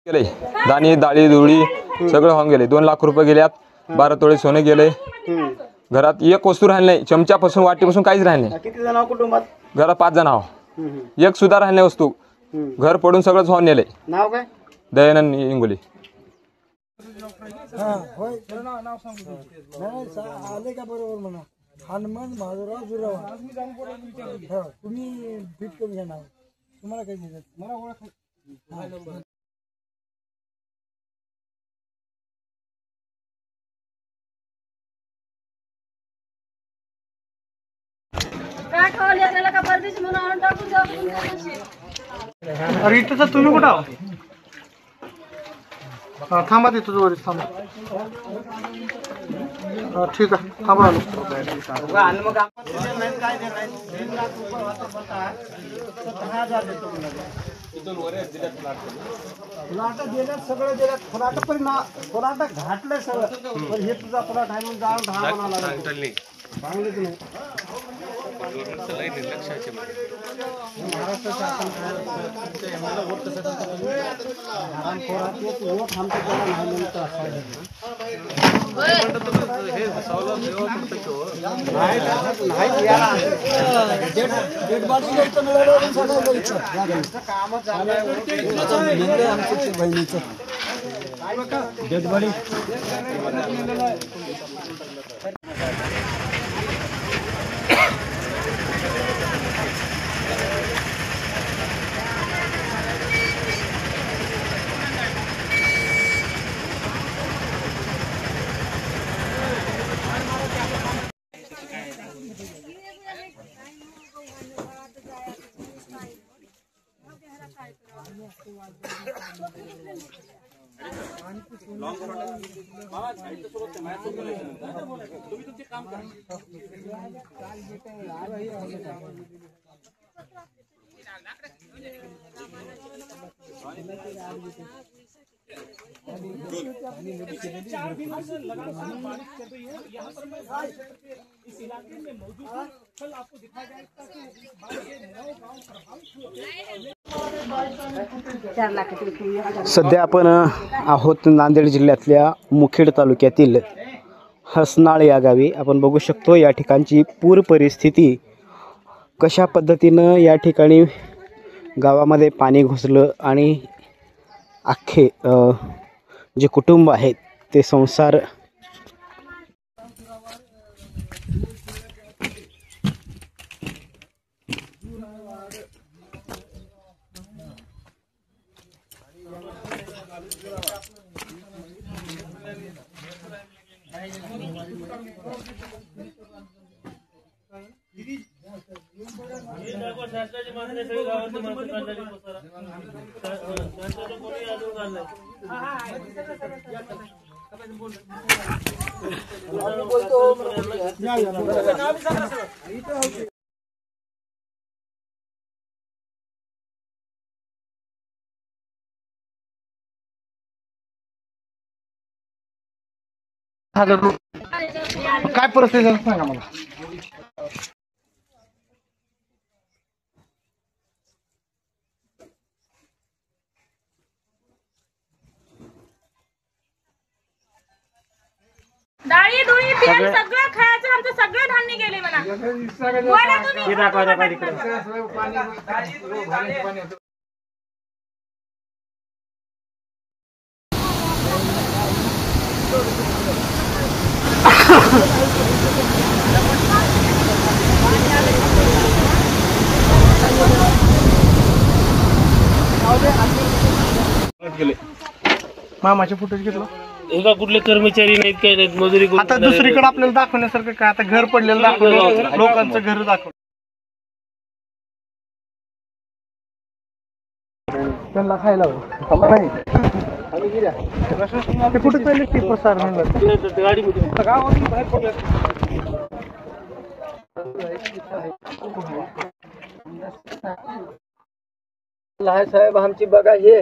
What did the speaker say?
गेले दाणी डाळी दुळी सगळं होऊन गेले। 2 लाख रुपये गेल्यात, 12 तोळे सोने गेले। घरात एक वस्तू राहिली नाही, चमच्यापासून वाटीपासून काहीच राहिले नाही। किती जण कुटुंबात? घरात 5 जण आहो, एक सुद्धा राहिली नाही वस्तू। घर पडून सगळंच होऊन नेले। नाव काय? दयानंद इंगोली। होय नाव सांगू आले का बरोबर म्हणा। हनुमान माधवराव जुरावा तुम्ही फिट करून घ्या नाव। तुम्हाला काय देतात? मला ओळख का परदेशी म्हणून आणून टाकून जाऊ। अरे इथं तुम्ही कुठं आहो? थांबा तिथं वरच थांबा। ठीक आहे थांबा आलो। फुलाटा दिल्यात सगळं दिल्यात फुलाटा पण फुलाटा घाटलंय सगळं पण हे तुझा फुलाट आहे म्हणून जाऊन दहा म्हणाला सांगलीच नाही। महाराष्ट्र शासन वोट आमच्या त्याला नाही म्हणतं सध्या आपण आहोत नांदेड जिल्ह्यातल्या मुखेड तालुक्यातील हसनाळ या गावी। आपण बघू शकतो या ठिकाणची पूर परिस्थिती कशा पद्धतीनं या ठिकाणी गावामध्ये पाणी घुसलं आणि अख्खे जे कुटुंब आहेत ते संसार काय परिस्थिती सांगा मला। डाळी दुळी तेल सगळं खायचं आमचं सगळं धान्य गेले म्हणा। बोला तुम्ही मामाचे फुटेज घेतलं। एका कुठले कर्मचारी नाहीत काय नाहीत मजुरी करून आता दुसरीकडे आपल्याला दाखवण्यासारखं काय? आता घर पडलेलं दाखवलं, लोकांचं घर दाखवलं। त्यांना खायला ते कुठे चालले की प्रसार गाडीमध्ये साहेब आमची बघा हे